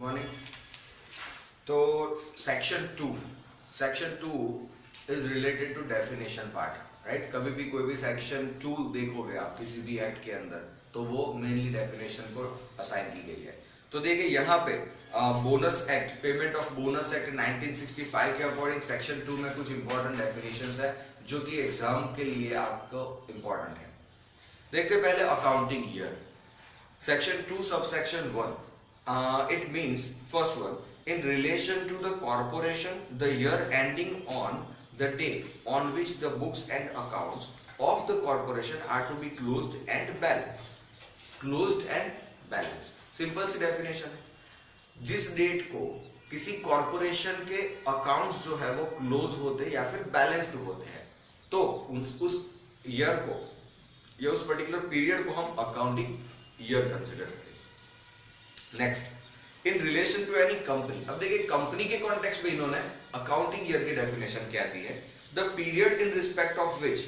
Morning. तो section two is related to definition part, right. कभी भी कोई भी सेक्शन 2 देखोगे आप किसी भी एक्ट के अंदर, तो वो मेनली डेफिनेशन को असाइन की गई है। तो देखिए यहाँ पे bonus act, payment of bonus act 1965 के अकॉर्डिंग सेक्शन 2 में कुछ इंपॉर्टेंट डेफिनेशंस है जो कि एग्जाम के लिए आपको इंपॉर्टेंट है। देखते पहले accounting year. Section 2 subsection 1, it means first one, in relation to the corporation, the year ending on the date on which the books and accounts of the corporation are to be closed and balanced. Closed and balanced, simple सी definition है। जिस date को किसी corporation के accounts जो है वो close होते हैं या फिर बैलेंस्ड होते हैं, तो उस ईयर को या उस पर्टिकुलर पीरियड को हम अकाउंटिंग ईयर कंसिडर करें। Next, in relation to any company. अब देखिए कंपनी के कॉन्टेक्स्ट में इन्होंने अकाउंटिंग ईयर की डेफिनेशन क्या दी है, the period in respect of which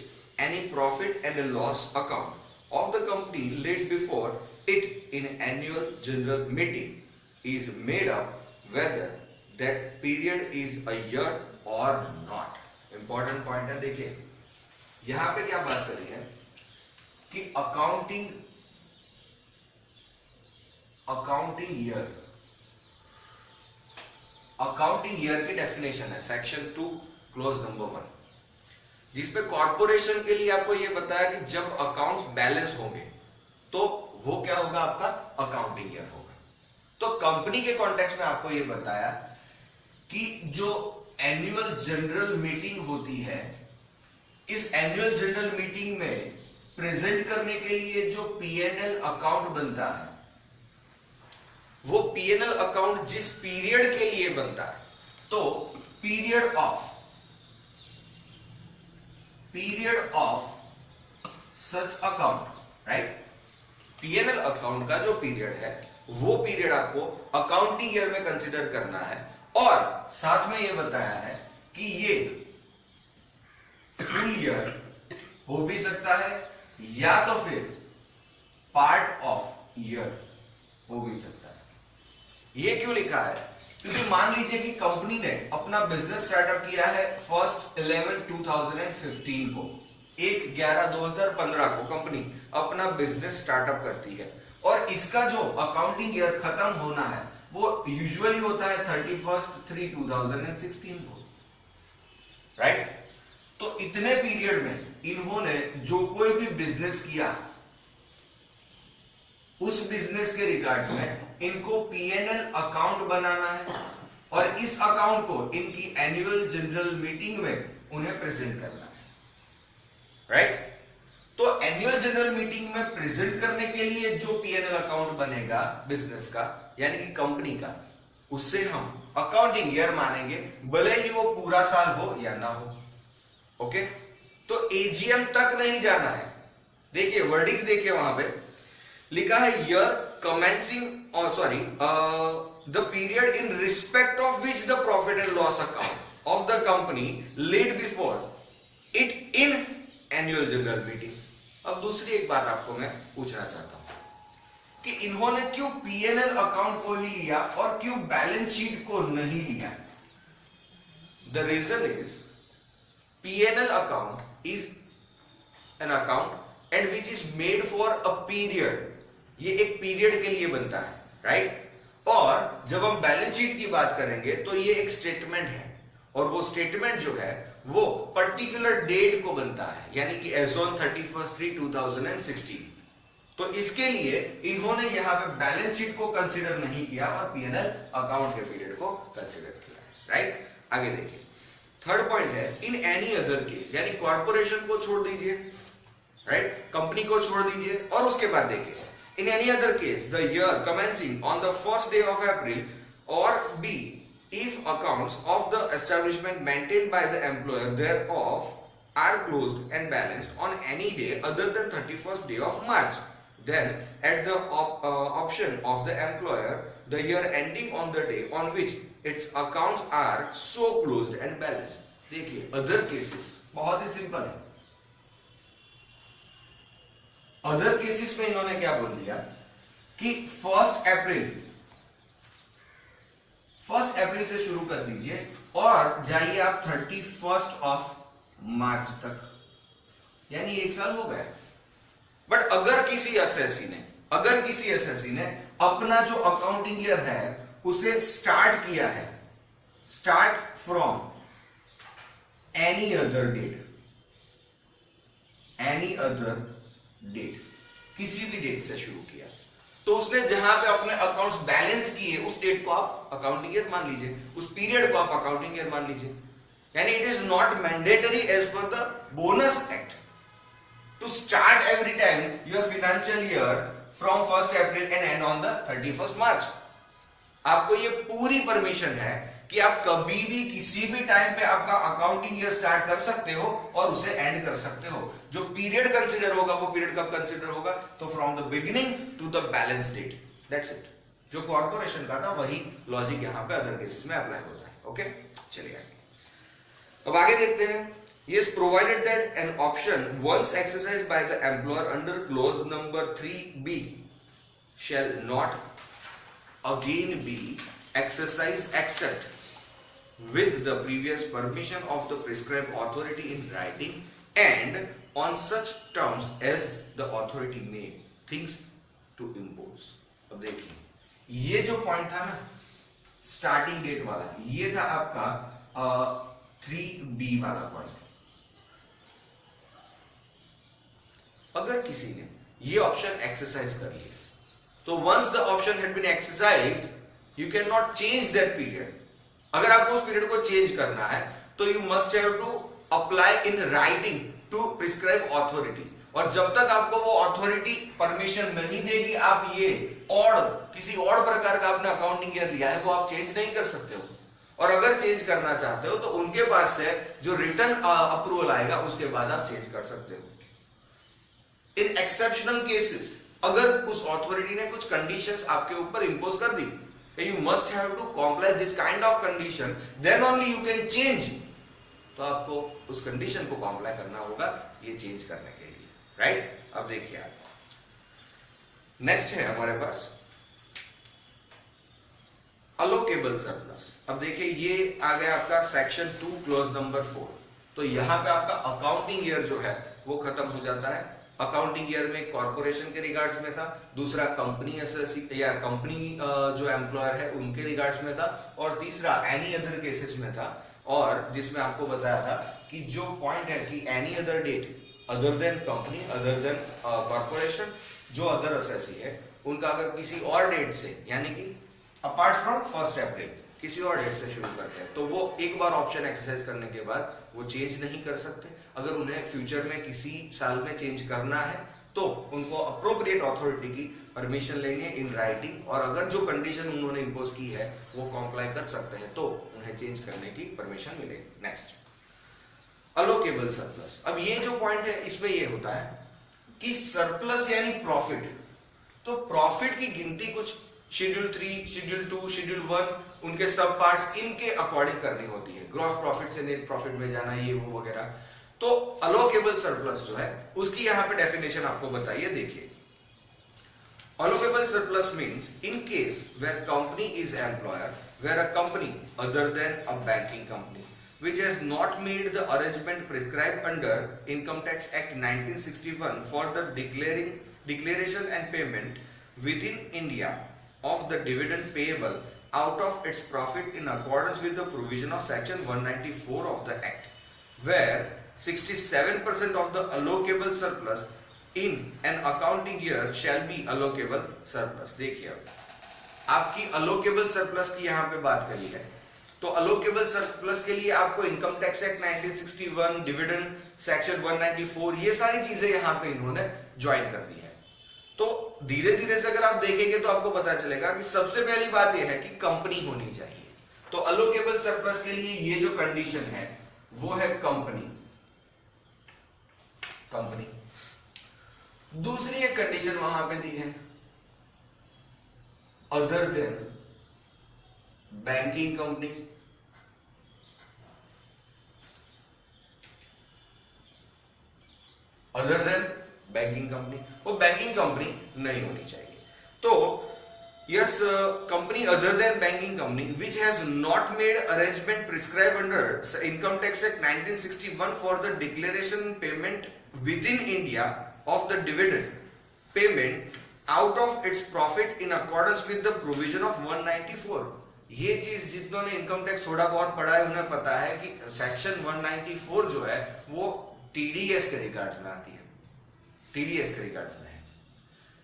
any profit and loss account of the company laid before it in annual general meeting is made up whether that period is a year और not. Important point है। देखिए यहां पे क्या बात करी है कि अकाउंटिंग ईयर की डेफिनेशन है सेक्शन 2 क्लोज नंबर 1, जिसपे कॉर्पोरेशन के लिए आपको यह बताया कि जब अकाउंट्स बैलेंस होंगे तो वो क्या होगा, आपका अकाउंटिंग ईयर होगा। तो कंपनी के कॉन्टेक्स्ट में आपको यह बताया कि जो एनुअल जनरल मीटिंग होती है, इस एनुअल जनरल मीटिंग में प्रेजेंट करने के लिए जो P&L अकाउंट बनता है, वो P&L अकाउंट जिस पीरियड के लिए बनता है, तो period of such account, right. P&L account का जो पीरियड है वो पीरियड आपको अकाउंटिंग ईयर में कंसीडर करना है। और साथ में ये बताया है कि ये फुल ईयर हो भी सकता है या तो फिर पार्ट ऑफ ईयर हो भी सकता है। ये क्यों लिखा है, क्योंकि मान लीजिए कि कंपनी ने अपना बिजनेस स्टार्टअप किया है 1/11/2015 को, 1/11/2015 को कंपनी अपना बिजनेस स्टार्टअप करती है, और इसका जो अकाउंटिंग ईयर खत्म होना है वो यूजुअली होता है 31/3/2016 को, राइट। तो इतने पीरियड में इन्होंने जो कोई भी बिजनेस किया, उस बिजनेस के रिगार्ड्स में इनको P&L अकाउंट बनाना है और इस अकाउंट को इनकी एनुअल जनरल मीटिंग में उन्हें प्रेजेंट करना है, राइट। तो एनुअल जनरल मीटिंग में प्रेजेंट करने के लिए जो P&L अकाउंट बनेगा बिजनेस का यानी कि कंपनी का, उससे हम अकाउंटिंग ईयर मानेंगे, भले ही वो पूरा साल हो या ना हो। ओके, तो एजीएम तक नहीं जाना है। देखिए वर्डिंग्स देखिए, वहां पे लिखा है year commencing the period in respect of which the profit and loss account of the company laid before it in annual general meeting. अब दूसरी एक बात आपको मैं पूछना चाहता हूं कि इन्होंने क्यों P&L अकाउंट को ही लिया और क्यों बैलेंस शीट को नहीं लिया। The reason is P&L account is an account and which is made for a period. ये एक पीरियड के लिए बनता है, राइट। और जब हम बैलेंस शीट की बात करेंगे तो ये एक स्टेटमेंट है, और वो स्टेटमेंट जो है वो पर्टिकुलर डेट को बनता है, यानी कि as on 31/3/2016। तो इसके लिए इन्होंने यहां पे बैलेंस शीट को कंसीडर नहीं किया और P&L अकाउंट के पीरियड को कंसीडर किया, राइट। आगे देखिए, थर्ड पॉइंट है इन एनी अदर केस, यानी कॉर्पोरेशन को छोड़ दीजिए, राइट, कंपनी को छोड़ दीजिए, और उसके बाद देखिए in any other case the year commencing on the first day of April और b if accounts of the establishment maintained by the employer thereof are closed and balanced on any day other than 31st day of March, then at the option of the employer the year ending on the day on which its accounts are so closed and balanced. देखिए other cases बहुत ही simple है। Other cases में इन्होंने क्या बोल दिया कि 1 अप्रैल जनवरी से शुरू कर दीजिए और जाइए आप 31 ऑफ मार्च तक, यानी 1 साल हो गया। बट अगर किसी एसएससी ने अपना जो अकाउंटिंग ईयर है उसे स्टार्ट किया है, start from any other date, किसी भी डेट से शुरू किया, तो उसने जहां पे अपने अकाउंट्स बैलेंस किए उस डेट को आप अकाउंटिंग ईयर मान लीजिए, उस पीरियड को आप अकाउंटिंग ईयर मान लीजिए। यानी it is not mandatory as per the bonus act to start every time your financial year from 1 April and end on the 31 March. आपको ये पूरी परमिशन है कि आप कभी भी किसी भी टाइम पे आपका अकाउंटिंग ईयर स्टार्ट कर सकते हो और उसे एंड कर सकते हो। जो पीरियड कंसीडर होगा वो पीरियड कब कंसीडर होगा, तो from the beginning to the balance date, that's it. जो कॉर्पोरेशन का था वही लॉजिक यहां पे अदर केसेस में अप्लाई होता है। ओके, चलिए आगे। अब आगे देखते हैं। Yes, provided that an option once exercised by the employer under clause number 3B shall not again be exercised except with the previous permission of the prescribed authority in writing and on such terms as the authority may think to impose। अब देखिए, ये जो point था ना starting date वाला, ये था आपका 3B वाला पॉइंट। अगर किसी ने ये ऑप्शन एक्सरसाइज कर लिया तो once the option had been exercised you can not change that period. अगर आपको उस पीरियड को चेंज करना है तो you must have to apply in writing to prescribe authority, और जब तक आपको वो अथॉरिटी परमिशन नहीं देगी आप ये और किसी और प्रकार का आपने अकाउंटिंग ईयर लिया है वो आप चेंज नहीं कर सकते हो। और अगर चेंज करना चाहते हो तो उनके पास से जो रिटर्न अप्रूवल आएगा उसके बाद आप चेंज कर सकते हो। इन एक्सेप्शनल केसेस अगर उस अथॉरिटी ने कुछ कंडीशंस आपके ऊपर इंपोज कर दी, you must have to comply this kind of condition, then only you can change, तो आपको उस कंडीशन को कॉम्प्लाई करना होगा ये चेंज करने के लिए, राइट। अब देखिए आप, नेक्स्ट है हमारे पास अलोकेबल सरप्लस। अब देखिए ये आ गया आपका सेक्शन 2 क्लॉज नंबर 4। तो यहां पे आपका अकाउंटिंग ईयर जो है वो खत्म हो जाता है। अकाउंटिंग ईयर में कॉर्पोरेशन के रिगार्ड्स में था, दूसरा कंपनी एसएससी या कंपनी जो एम्प्लॉयर है उनके रिगार्ड्स में था, और तीसरा एनी अदर केसेस में था। और जिसमें आपको बताया था कि जो पॉइंट है कि any other date other than company other than corporation, जो अदर एसएससी है उनका अगर किसी और डेट से यानी कि अपार्ट फ्रॉम 1 अप्रैल किसी और डेट से शुरू करते हैं तो वो एक बार ऑप्शन एक्सरसाइज करने के बाद वो चेंज नहीं कर सकते। अगर उन्हें फ्यूचर में किसी साल में चेंज करना है तो उनको अप्रोप्रिएट अथॉरिटी की परमिशन लेंगे इन राइटिंग, और अगर जो कंडीशन उन्होंने इंपोज की है वो कॉम्प्लाई कर सकते हैं तो उन्हें चेंज करने की परमिशन मिलेगी। Next, allocable surplus. अब ये जो पॉइंट है इसमें ये होता है कि सरप्लस यानी प्रॉफिट, तो प्रॉफिट की गिनती कुछ शेड्यूल 3, शेड्यूल 2, शेड्यूल 1 उनके सब पार्ट्स इनके अकॉर्डिंग करनी होती है, ग्रॉस प्रॉफिट से नेट प्रॉफिट में जाना ये वो वगैरह। तो अलोकेबल सरप्लस जो है उसकी यहां पे डेफिनेशन आपको बताइए, देखिए। Allocable surplus means in case where company is employer, where a company other than a banking company which has not made the arrangement prescribed under Income Tax Act 1961 for the declaration and payment within India of the dividend payable out of its profit in accordance with the provision of section 194 of the act, where 67% of the allocable surplus in an accounting year shall be allocable surplus। देखिए अब आपकी allocable surplus की यहां पे बात करी है, तो अलोकेबल सरप्लस के लिए आपको income tax act 1961, dividend section 194 ये सारी चीजें यहां पे इन्होंने ज्वाइन कर दी है। तो धीरे धीरे से अगर आप देखेंगे तो आपको पता चलेगा कि सबसे पहली बात यह है कि कंपनी होनी चाहिए। तो अलोकेबल सरप्लस के लिए ये जो कंडीशन है वो है कंपनी। दूसरी एक कंडीशन वहां पे दी है other than banking company. Other then banking company, वो बैंकिंग कंपनी नहीं होनी चाहिए। तो Yes, company other than banking company which has not made arrangement prescribed under Income Tax Act 1961 for the declaration payment within India of the dividend payment out of its profit in accordance with the provision of 194. ये चीज जितनों ने income tax थोड़ा बहुत पढ़ा है उन्हें पता है कि सेक्शन 194 जो है वो टीडीएस के रिगार्ड्स में आती है, टीडीएस के रिगार्ड्स में है।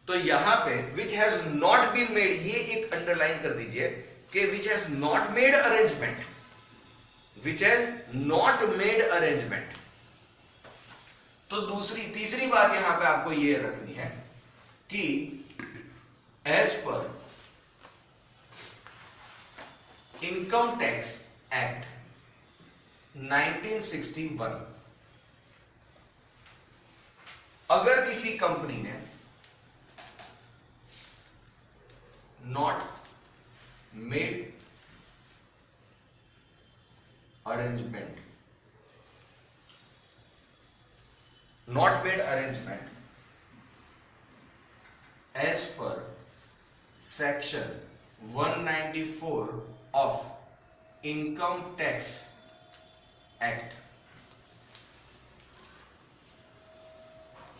तो यहां पे which has not been made, ये एक अंडरलाइन कर दीजिए कि which has not made arrangement, which has not made arrangement. तो तीसरी बात यहां पे आपको ये रखनी है कि as per income tax act 1961 अगर किसी कंपनी ने not made arrangement as per section 194 of Income Tax Act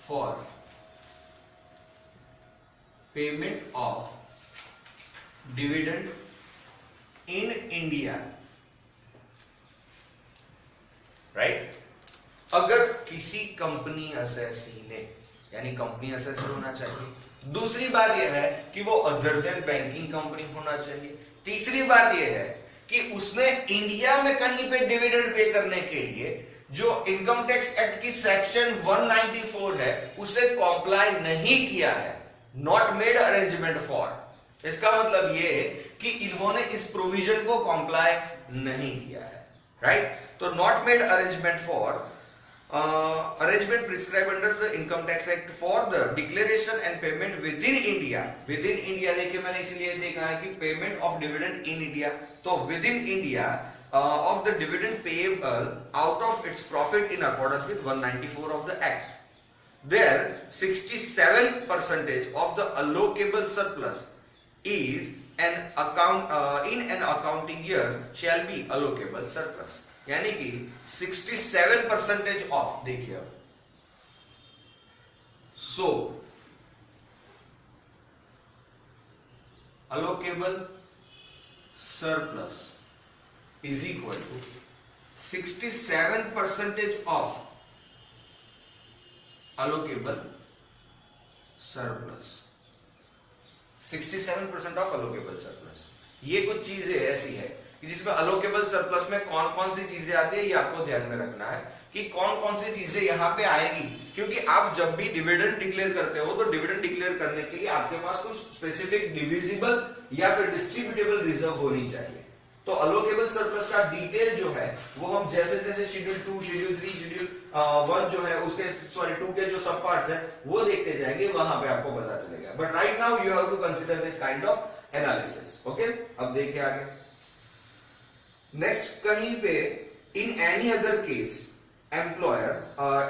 for payment of dividend in India, right. अगर किसी कंपनी असेसी ने, यानी कंपनी असेसी होना चाहिए। दूसरी बात यह है कि वो अदर देन बैंकिंग कंपनी होना चाहिए। तीसरी बात यह है कि उसने इंडिया में कहीं पे डिविडेंड पे करने के लिए जो इनकम टैक्स एक्ट की सेक्शन 194 है उसे कॉम्प्लाई नहीं किया है, नॉट मेड अरेंजमेंट फॉर। इसका मतलब ये कि इन्होंने इस प्रोविजन को कॉम्प्लाई नहीं किया है, राइट। तो not made arrangement for arrangement prescribe under the income tax act for the declaration and payment within India. Within India देखिए मैंने इसलिए देखा है कि payment of dividend in India, तो within India of the dividend payable out of its profit in accordance with 194 of the act. There 67% of the allocable surplus is an account in an accounting year shall be allocable surplus, यानी कि 67% of, देखिए so allocable surplus is equal to 67% of allocable surplus, 67% of allocable surplus. ये कुछ चीजें ऐसी है कि जिसमें अलोकेबल सरप्लस में कौन कौन सी चीजें आती है ये आपको ध्यान में रखना है कि कौन कौन सी चीजें यहां पे आएगी, क्योंकि आप जब भी डिविडेंड डिक्लेयर करते हो तो डिविडेंड डिक्लेयर करने के लिए आपके पास कुछ स्पेसिफिक डिविजिबल या फिर डिस्ट्रीब्यूटेबल रिजर्व होनी चाहिए। तो अलोकेबल सरप्लस का डिटेल जो है वो हम जैसे जैसे शेड्यूल 2, शेड्यूल 3, शेड्यूल 1 जो है उसके 2 के जो सब पार्ट्स है वो देखते जाएंगे, वहां पे आपको पता चलेगा। But right now you have to consider this kind of analysis, okay. अब देखिए आगे नेक्स्ट, कहीं पे in any other case employer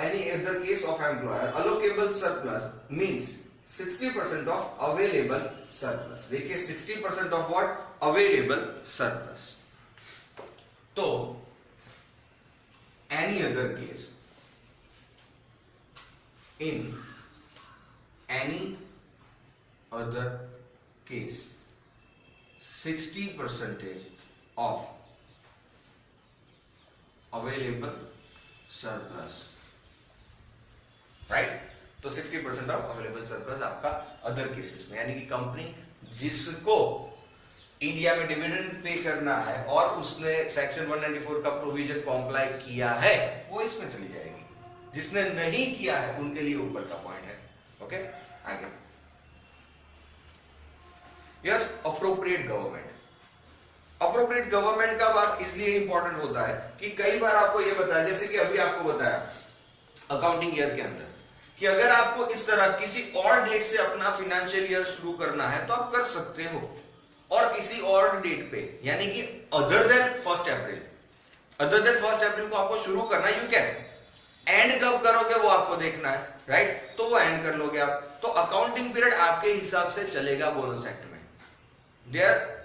any other case of employer allocable surplus means 60% of available surplus. देखिए 60% ऑफ व्हाट, अवेलेबल सरप्लस। तो any other case, in any other case 60% of available surplus, right. तो 60% of available surplus आपका other cases में, यानी कि company जिसको India में dividend pay करना है और उसने सेक्शन 194 का प्रोविजन कॉम्प्लाई किया है वो इसमें चली जाएगी, जिसने नहीं किया है उनके लिए ऊपर का पॉइंट है, ओके। आगे yes, appropriate government. Appropriate government का बात इसलिए इंपॉर्टेंट होता है कि कई बार आपको यह बताया, जैसे कि अभी आपको बताया अकाउंटिंग ईयर के अंदर कि अगर आपको इस तरह किसी और डेट से अपना फाइनेंशियल ईयर शुरू करना है तो आप कर सकते हो, और किसी और डेट पे यानी कि अदर देन 1 अप्रैल, अदर देन 1 अप्रैल को आपको शुरू करना, यू कैन। एंड कब करोगे वो आपको देखना है, राइट। तो वो एंड कर लोगे आप, तो अकाउंटिंग पीरियड आपके हिसाब से चलेगा बोनस एक्ट में, they are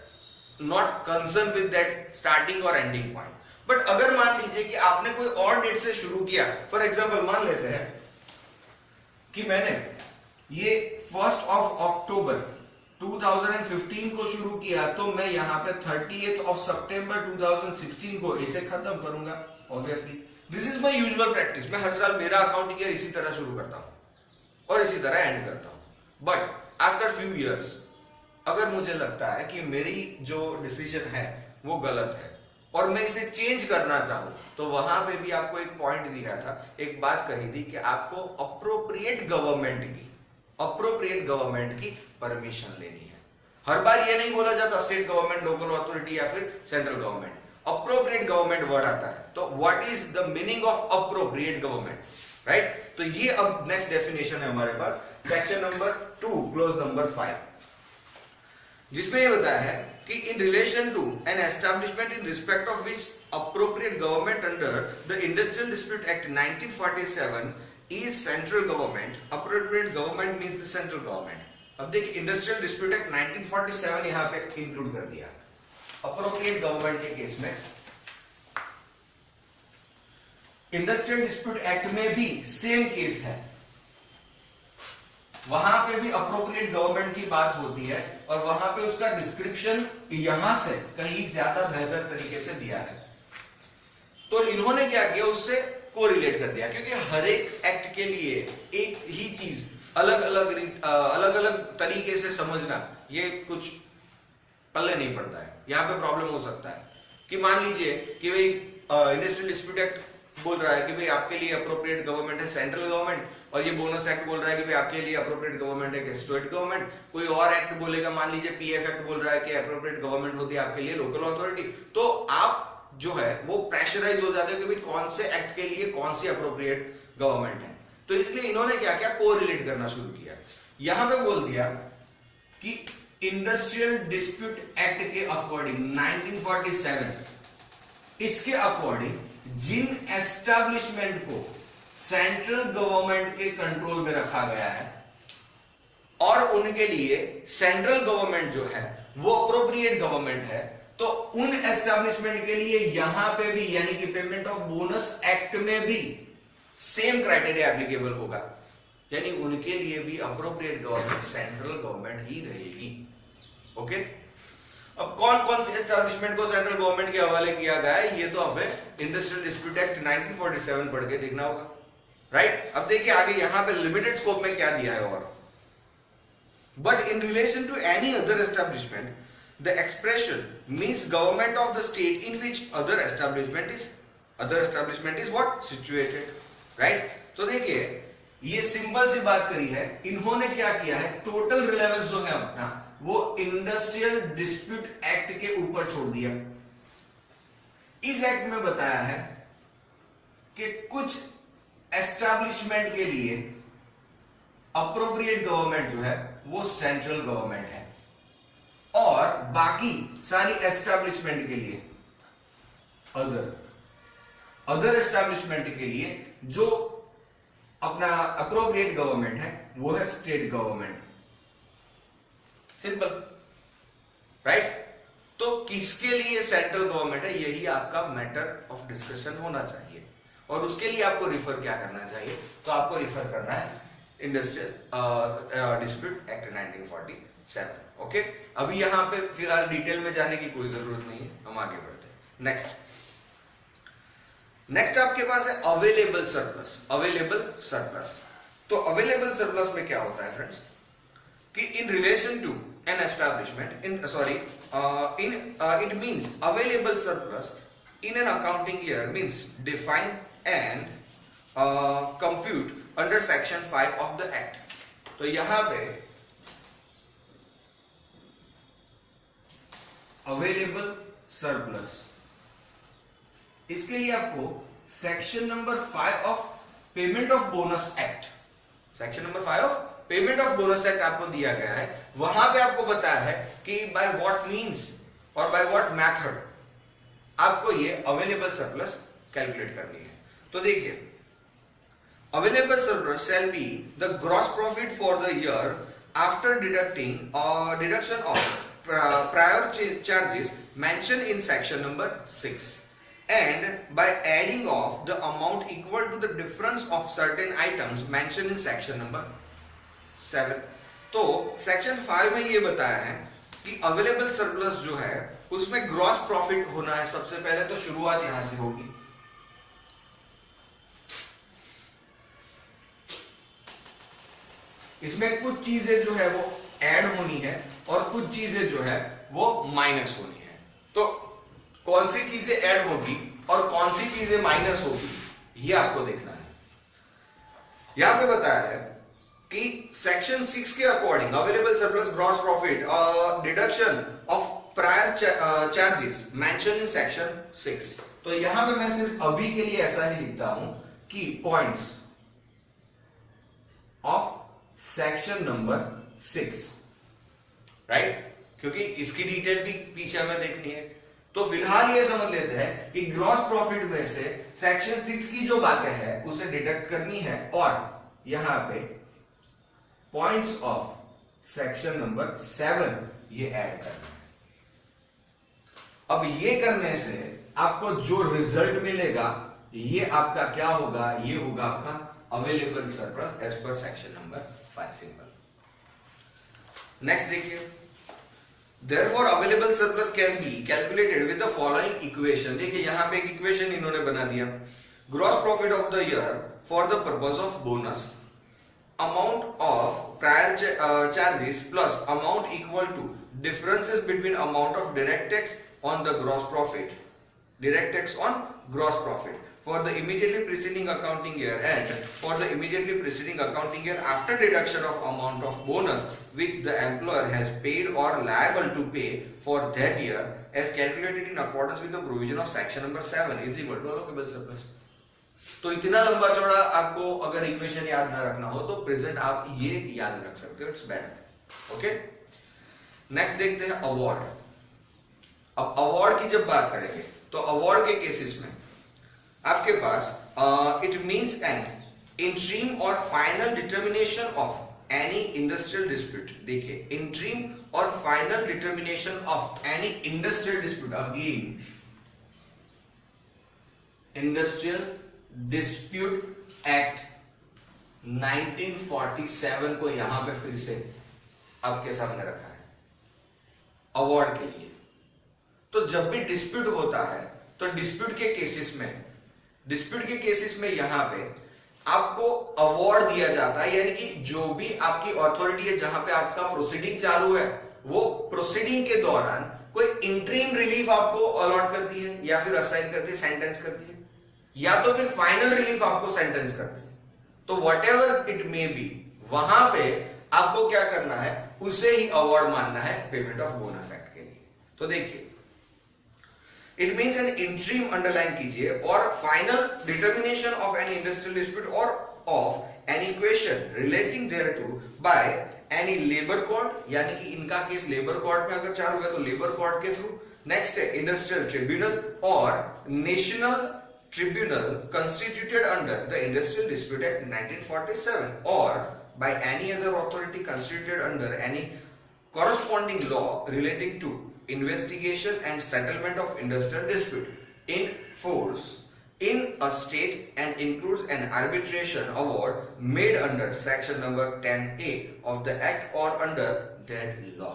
not concern with that starting और एंडिंग पॉइंट। बट अगर मान लीजिए कि आपने कोई और डेट से शुरू किया, फॉर एग्जाम्पल मान लेते हैं कि मैंने ये 1 अक्टूबर 2015 को शुरू किया, तो मैं यहाँ पे 30 सितंबर 2016 को इसे खत्म करूंगा। Obviously this is my usual practice. मैं हर साल मेरा अकाउंट ईयर इसी तरह शुरू करता हूं और इसी तरह एंड करता हूं। बट आफ्टर फ्यू इयर्स अगर मुझे लगता है कि मेरी जो डिसीजन है वो गलत है और मैं इसे चेंज करना चाहूं, तो वहां पे भी आपको एक पॉइंट दिया था, एक बात कही थी कि आपको अप्रोप्रिएट गवर्नमेंट की परमिशन लेनी है। हर बार ये नहीं बोला जाता स्टेट गवर्नमेंट, लोकल अथॉरिटी या फिर central government, appropriate government word आता है। तो what is the meaning of appropriate government, right? तो ये अब नेक्स्ट डेफिनेशन है हमारे पास, सेक्शन नंबर 2 क्लोज नंबर 5, जिसमें ये बताया है कि in relation to an establishment in respect of which appropriate government under the industrial dispute act 1947 is central government. Appropriate government means the central government. अब देखिए इंडस्ट्रियल डिस्प्यूट एक्ट 1947 यहां पे include कर दिया। अप्रोप्रिएट गवर्नमेंट के case में industrial dispute act में भी सेम केस है, वहां पे भी अप्रोप्रिएट गवर्नमेंट की बात होती है और वहां पे उसका डिस्क्रिप्शन यहां से कहीं ज्यादा बेहतर तरीके से दिया है। तो इन्होंने क्या किया, उससे कोरिलेट कर दिया, क्योंकि हर एक एक्ट के लिए एक ही चीज अलग अलग तरीके से समझना ये कुछ पल्ले नहीं पड़ता है। यहां पे प्रॉब्लम हो सकता है कि मान लीजिए कि भाई इंडस्ट्रियल डिस्प्यूट एक्ट बोल रहा है कि भाई आपके लिए अप्रोप्रिएट गवर्नमेंट है सेंट्रल गवर्नमेंट, और ये बोनस एक्ट बोल रहा है कि भाई आपके लिए अप्रोप्रिएट गवर्नमेंट है स्टेट गवर्नमेंट। कोई और एक्ट बोलेगा, मान लीजिए पीएफ एक्ट बोल रहा है कि अप्रोप्रिएट गवर्नमेंट होती है आपके लिए लोकल अथॉरिटी। तो आप जो है वो प्रेशराइज हो जाते हो कि भाई कौन से एक्ट के लिए कौन सी अप्रोप्रिएट गवर्नमेंट है। तो इसलिए इन्होंने क्या किया, कोरिलेट करना शुरू किया। यहां पे बोल दिया कि इंडस्ट्रियल डिस्प्यूट एक्ट के अकॉर्डिंग 1947, इसके अकॉर्डिंग जिन एस्टैब्लिशमेंट को सेंट्रल गवर्नमेंट के कंट्रोल में रखा गया है और उनके लिए सेंट्रल गवर्नमेंट जो है वो अप्रोप्रिएट गवर्नमेंट है, तो उन एस्टैब्लिशमेंट के लिए यहां पे भी यानी कि पेमेंट ऑफ बोनस एक्ट में भी सेम क्राइटेरिया एप्लीकेबल होगा, यानी उनके लिए भी अप्रोप्रिएट गवर्नमेंट सेंट्रल गवर्नमेंट ही रहेगी। ओके, अब कौन कौन से एस्टैब्लिशमेंट को सेंट्रल गवर्नमेंट के हवाले किया गया है ये तो हमें इंडस्ट्रियल डिस्प्यूट एक्ट 1947 पढ़ के देखना होगा, राइट? अब देखिए आगे यहां पे लिमिटेड स्कोप में क्या दिया है। और but in relation to any other establishment the expression means government of the state in which other establishment is what situated, right? तो देखिए ये सिंपल सी बात करी है, इन्होंने क्या किया है, टोटल रिलेवेंस जो है अपना वो इंडस्ट्रियल डिस्प्यूट एक्ट के ऊपर छोड़ दिया। इस एक्ट में बताया है कि कुछ एस्टैब्लिशमेंट के लिए अप्रोप्रिएट गवर्नमेंट जो है वो सेंट्रल गवर्नमेंट है और बाकी सारी एस्टैब्लिशमेंट के लिए अदर एस्टैब्लिशमेंट के लिए जो अपना अप्रोप्रिएट गवर्नमेंट है वो है स्टेट गवर्नमेंट। Simple, right? तो किसके लिए सेंट्रल गवर्नमेंट है यही आपका मैटर ऑफ डिस्कशन होना चाहिए, और उसके लिए आपको रिफर क्या करना चाहिए, तो आपको रिफर करना है इंडस्ट्रियल डिस्प्यूट एक्ट 1947। ओके, अभी यहां पे फिलहाल डिटेल में जाने की कोई जरूरत नहीं है, हम आगे बढ़ते हैं। नेक्स्ट आपके पास है अवेलेबल सरप्लस। तो अवेलेबल सरप्लस में क्या होता है फ्रेंड्स कि in relation to an establishment it means available surplus in an accounting year means define and compute under section 5 of the act। तो यहां पे अवेलेबल सरप्लस, इसके लिए आपको section number 5 of payment of bonus act, section number 5 of payment of bonus act आपको दिया गया है। वहां पे आपको बताया है कि बाय व्हाट मींस और बाय व्हाट मेथड आपको ये अवेलेबल सरप्लस कैलकुलेट करनी है। तो देखिए available surplus shall be the gross profit for the year after deduction of prior charges mentioned in section number 6, and by adding off the amount equal to the difference of certain items mentioned in section number 7. तो section 5 में ये बताया है कि available surplus जो है उसमें gross profit होना है सबसे पहले, तो शुरुआत यहां से होगी। इसमें कुछ चीजें जो है वो ऐड होनी है और कुछ चीजें जो है वो माइनस होनी है। तो कौन सी चीजें ऐड होगी और कौन सी चीजें माइनस होगी ये आपको देखना है। यहां पे बताया है कि सेक्शन 6 के according available surplus gross profit deduction of prior charges mention in section 6। तो यहां पे मैं सिर्फ अभी के लिए ऐसा ही लिखता हूं कि points of section number 6, right, क्योंकि इसकी डिटेल भी पीछे हमें देखनी है। तो फिलहाल ये समझ लेते हैं कि ग्रॉस प्रॉफिट में से सेक्शन 6 की जो बातें हैं उसे डिडक्ट करनी है और यहां पे पॉइंट्स ऑफ सेक्शन नंबर 7 ये ऐड करना है। अब ये करने से आपको जो रिजल्ट मिलेगा ये आपका क्या होगा, ये होगा आपका available surplus as per section number 5 simple. Next देखिए, therefore available surplus can be calculated with the following equation। देखिए यहां पे एक इक्वेशन इन्होंने बना दिया। Gross profit of the year for the purpose of bonus, amount of prior charges plus amount equal to differences between amount of direct tax on the gross profit, direct tax on gross profit for the immediately preceding accounting year and for the immediately preceding accounting year after deduction of amount of bonus which the employer has paid or liable to pay for that year as calculated in accordance with the provision of section number 7 is equal to allocable surplus। तो इतना लंबा चौड़ा आपको अगर equation याद ना रखना हो तो प्रेजेंट आप ये याद रख सकते हो, इट्स बेटर। ओके, नेक्स्ट देखते हैं अवार्ड। अब अवार्ड की जब बात करेंगे तो अवार्ड के केसेस में आपके पास इट मींस एन इंट्रीम और final determination of any industrial dispute. देखिए इंट्रीम और final determination of any industrial dispute, again industrial dispute act 1947 को यहां पे फिर से आपके सामने रखा है अवार्ड के लिए। तो जब भी डिस्प्यूट होता है तो डिस्प्यूट के केसेस में यहां पे आपको अवार्ड दिया जाता है, यानी कि जो भी आपकी अथॉरिटी है जहां पे आपका प्रोसीडिंग चालू है वो प्रोसीडिंग के दौरान कोई इंटरिम रिलीफ आपको अलॉट करती है या फिर असाइन करती है, सेंटेंस करती है, या तो फिर फाइनल रिलीफ आपको सेंटेंस करती है। तो what ever it may be वहां पे आपको क्या करना है, उसे ही अवार्ड मानना है पेमेंट ऑफ बोनस एक्ट के लिए। तो देखिए it means an interim underline कीजिए और final determination of any industrial dispute और of any question relating thereto by any labour court, यानी कि इनका केस लेबर कोर्ट में अगर चालू है तो लेबर कोर्ट के थ्रू। नेक्स्ट है इंडस्ट्रियल ट्रिब्यूनल और national tribunal constituted under the Industrial Dispute Act 1947 or by any other authority constituted under any corresponding law relating to investigation and settlement of industrial dispute in force in a state and includes an arbitration award made under section number 10A of the act or under that law।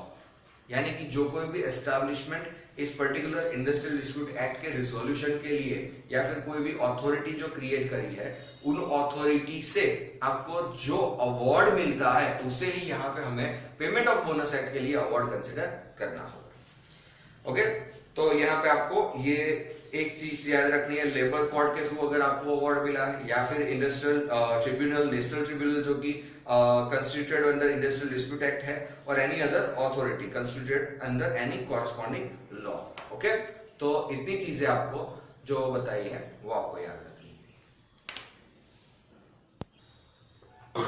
यानी कि जो कोई भी establishment इस particular industrial dispute act के resolution के लिए या फिर कोई भी अथॉरिटी जो क्रिएट करी है उन अथॉरिटी से आपको जो अवार्ड मिलता है उसे ही यहाँ पे हमें पेमेंट ऑफ बोनस एक्ट के लिए अवार्ड कंसिडर करना होगा। ओके, तो यहाँ पे आपको ये एक चीज याद रखनी है, लेबर कोर्ट के थ्रू अगर आपको अवार्ड मिला है या फिर इंडस्ट्रियल ट्रिब्यूनल, नेशनल ट्रिब्यूनल जो कि constituted under industrial dispute act है और any other authority constituted under any corresponding law। Okay, तो इतनी चीजें आपको जो बताई है वो आपको याद रखनी है।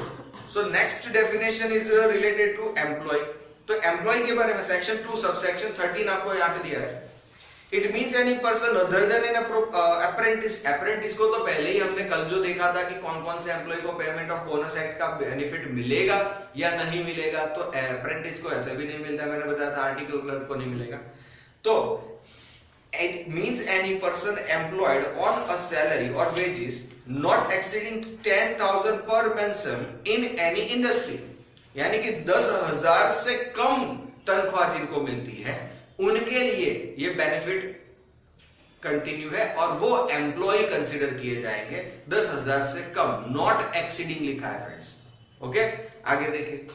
So next definition is related to employee। तो employee के बारे में सेक्शन 2 सबसेक्शन 13 आपको यहाँ पे दिया है it means any person other than an apprentice. Apprentice को तो पहले ही हमने कल जो देखा था कि कौन कौन से एम्प्लॉय को पेमेंट ऑफ बोनस एक्ट का बेनिफिट मिलेगा या नहीं मिलेगा। तो अप्रेंटिस को ऐसे भी नहीं मिलता, मैंने बताया था आर्टिकल क्लर्क को नहीं मिलेगा। तो it means any person employed on a salary or wages not exceeding 10,000 per annum in any industry, यानी कि 10,000 से कम तनख्वाह जिनको मिलती है उनके लिए ये बेनिफिट कंटिन्यू है और वो एम्प्लॉय कंसिडर किए जाएंगे 10,000 से कम, नॉट एक्सीडिंग लिखा है फ्रेंड्स। ओके, आगे देखिए।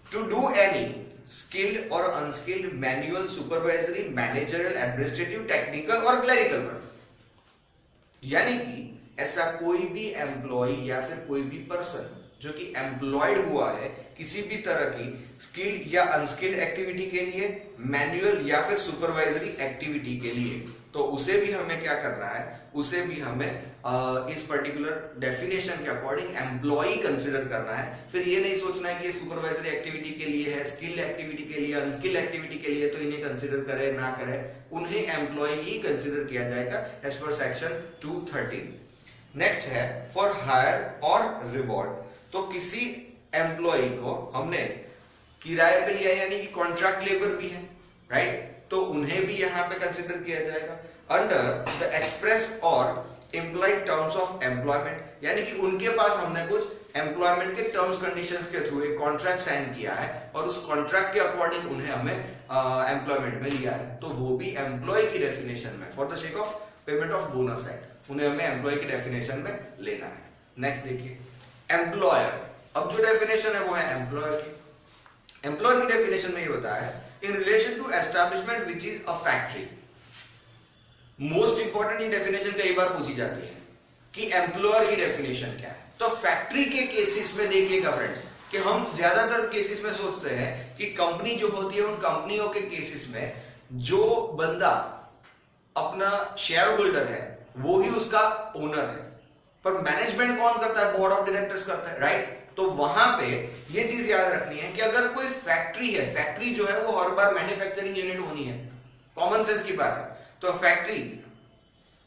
टू डू एनी स्किल्ड और unskilled manual, supervisory, managerial, administrative, technical और क्लरिकल वर्क, यानी कि ऐसा कोई भी एम्प्लॉय या फिर कोई भी पर्सन जो कि एम्प्लॉयड हुआ है किसी भी तरह की स्किल्ड या अनस्किल्ड एक्टिविटी के लिए, मैनुअल या फिर सुपरवाइजरी एक्टिविटी के लिए, तो उसे भी हमें क्या करना है, उसे भी हमें इस पर्टिकुलर डेफिनेशन के अकॉर्डिंग एम्प्लॉय कंसिडर करना है। फिर ये नहीं सोचना है कि ये सुपरवाइजरी एक्टिविटी के लिए है, स्किल एक्टिविटी के लिए, अनस्किल एक्टिविटी के लिए, तो इन्हें कंसिडर करे ना करे, उन्हें एम्प्लॉय ही कंसिडर किया जाएगा एज पर सेक्शन 213। नेक्स्ट है फॉर हायर और रिवॉर्ड। तो किसी एम्प्लॉय को हमने किराए पे लिया यानी कि कॉन्ट्रैक्ट लेबर भी है, राइट, तो उन्हें भी यहां पे कंसिडर किया जाएगा अंडर द एक्सप्रेस और इम्प्लाइड टर्म्स ऑफ एम्प्लॉयमेंट, यानी कि उनके पास हमने कुछ एम्प्लॉयमेंट के टर्म्स कंडीशंस के थ्रू एक कॉन्ट्रैक्ट साइन किया है और उस कॉन्ट्रैक्ट के अकॉर्डिंग उन्हें हमें एम्प्लॉयमेंट में लिया है, तो वो भी एम्प्लॉय की डेफिनेशन में for the sake of payment of bonus act उन्हें हमें एम्प्लॉय की डेफिनेशन में लेना है। नेक्स्ट देखिए एम्प्लॉयर। अब जो डेफिनेशन है वो है एम्प्लॉयर की। एम्प्लॉयर की डेफिनेशन में ये बताया है in relation to establishment which is a factory. Most important ये डेफिनेशन कई बार पूछी जाती है कि एम्प्लॉयर की डेफिनेशन क्या है। तो फैक्ट्री के केसेस में देखिएगा फ्रेंड्स कि हम ज्यादातर केसेस में सोचते हैं कि कंपनी जो होती है उन कंपनियों के केसेस में जो बंदा अपना शेयर होल्डर है वो ही उसका ओनर है, पर मैनेजमेंट कौन करता है, बोर्ड ऑफ डायरेक्टर्स करता है, राइट। तो वहां पे ये चीज याद रखनी है कि अगर कोई फैक्ट्री है, फैक्ट्री जो है वो हर बार मैन्युफैक्चरिंग यूनिट होनी है, कॉमन सेंस की बात है। तो फैक्ट्री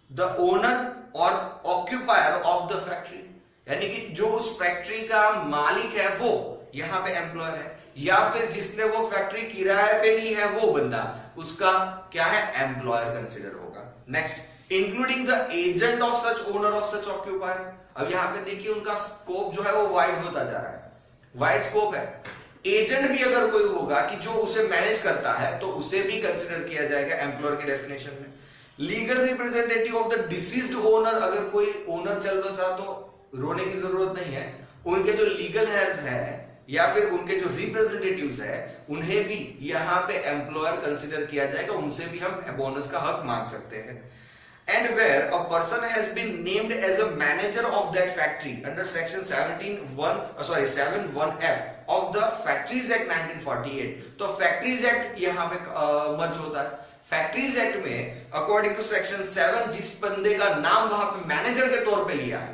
द ओनर और ऑक्यूपायर ऑफ द फैक्ट्री, यानी कि जो उस फैक्ट्री का मालिक है वो यहां पे एम्प्लॉयर है, या फिर जिसने वो फैक्ट्री किराए पे ली है वो बंदा उसका क्या है, एम्प्लॉयर कंसिडर होगा। Next including the agent of such owner of such occupier. अब यहां पे देखिए उनका स्कोप जो है वो वाइड होता जा रहा है, वाइड स्कोप है। एजेंट भी अगर कोई होगा कि जो उसे मैनेज करता है तो उसे भी कंसिडर किया जाएगा एम्प्लॉयर की डेफिनेशन में। Legal representative of the deceased owner, अगर कोई ओनर चल बसा तो रोने की जरूरत नहीं है, उनके जो लीगल हेयर्स है या फिर उनके जो रिप्रेजेंटेटिव्स है उन्हें भी यहां पे एम्प्लॉयर कंसिडर किया जाएगा, उनसे भी हम बोनस का हक मांग सकते हैं। And where a person has been named as a manager of that factory under section 7(1)(f) of the Factories Act 1948, तो Factories Act यहाँ पे मर्ज होता है। Factories Act में अकॉर्डिंग टू सेक्शन 7 जिस बंदे का नाम वहां पे मैनेजर के तौर पे लिया है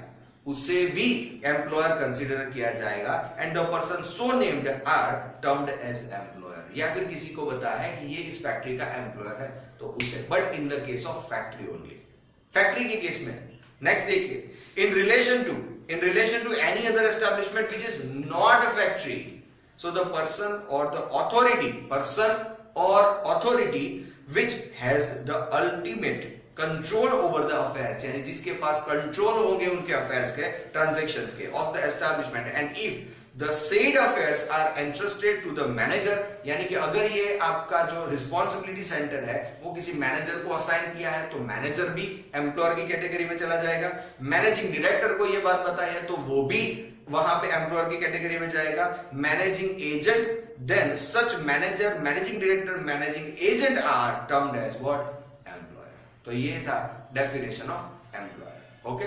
उसे भी एम्प्लॉयर कंसिडर किया जाएगा and the person so named or termed as employer, या फिर किसी को बताया है कि ये इस फैक्ट्री का एम्प्लॉयर है तो उसे, but in the case of factory only, factory के केस में। नेक्स्ट देखिए in relation to any other establishment which is not a factory, so the person और the authority which has the ultimate control over the affairs, यानी जिसके पास control होंगे उनके affairs के, transactions के of the establishment, and if the said affairs are entrusted to the manager, यानी कि अगर ये आपका जो रिस्पॉन्सिबिलिटी सेंटर है वो किसी मैनेजर को असाइन किया है तो मैनेजर भी एम्प्लॉयर की कैटेगरी में चला जाएगा। मैनेजिंग डायरेक्टर को ये बात पता है तो वो भी वहां पे एम्प्लॉयर की कैटेगरी में जाएगा। Managing agent, then such manager, managing director, managing agent are termed as what, employer. तो ये था डेफिनेशन ऑफ एम्प्लॉयर। ओके।